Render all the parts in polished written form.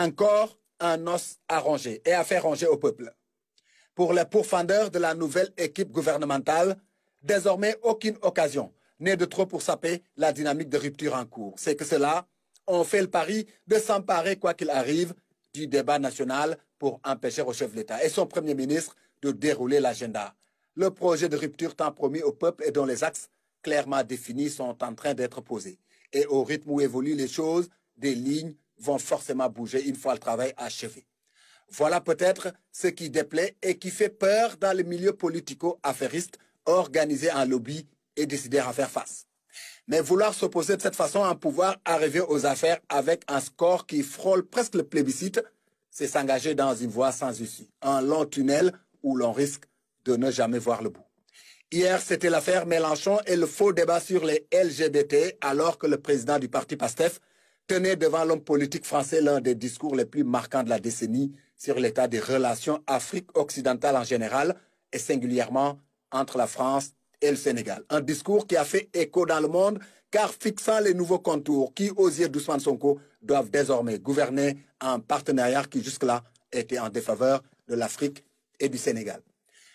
Encore un os à ronger et à faire ronger au peuple. Pour les pourfendeurs de la nouvelle équipe gouvernementale, désormais aucune occasion n'est de trop pour saper la dynamique de rupture en cours. C'est que ceux-là ont fait le pari de s'emparer, quoi qu'il arrive, du débat national pour empêcher au chef de l'État et son Premier ministre de dérouler l'agenda. Le projet de rupture tant promis au peuple et dont les axes clairement définis sont en train d'être posés. Et au rythme où évoluent les choses, des lignes vont forcément bouger une fois le travail achevé. Voilà peut-être ce qui déplaît et qui fait peur dans le milieu politico-affairiste organisé en lobby et décidé à faire face. Mais vouloir s'opposer de cette façon à un pouvoir arriver aux affaires avec un score qui frôle presque le plébiscite, c'est s'engager dans une voie sans issue, un long tunnel où l'on risque de ne jamais voir le bout. Hier, c'était l'affaire Mélenchon et le faux débat sur les LGBT, alors que le président du parti PASTEF tenait devant l'homme politique français l'un des discours les plus marquants de la décennie sur l'état des relations Afrique occidentale en général et singulièrement entre la France et le Sénégal. Un discours qui a fait écho dans le monde car fixant les nouveaux contours qui, aux yeux d'Ousmane Sonko, doivent désormais gouverner un partenariat qui jusque-là était en défaveur de l'Afrique et du Sénégal.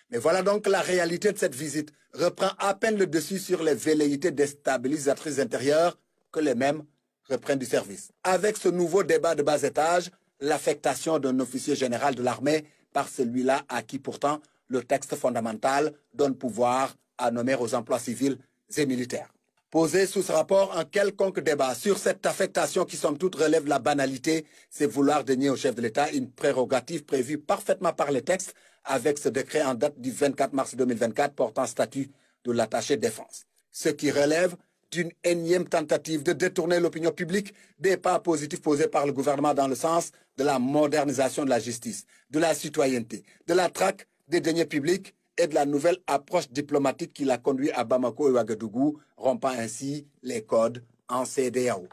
Mais voilà donc la réalité de cette visite reprend à peine le dessus sur les velléités déstabilisatrices intérieures que les mêmes reprennent du service. Avec ce nouveau débat de bas étage, l'affectation d'un officier général de l'armée par celui-là à qui pourtant le texte fondamental donne pouvoir à nommer aux emplois civils et militaires. Poser sous ce rapport un quelconque débat sur cette affectation qui somme toute relève de la banalité, c'est vouloir dénier au chef de l'État une prérogative prévue parfaitement par les textes avec ce décret en date du 24 mars 2024 portant statut de l'attaché de défense. Ce qui relève d'une énième tentative de détourner l'opinion publique des pas positifs posés par le gouvernement dans le sens de la modernisation de la justice, de la citoyenneté, de la traque des deniers publics et de la nouvelle approche diplomatique qui l'a conduit à Bamako et Ouagadougou, rompant ainsi les codes en CEDEAO.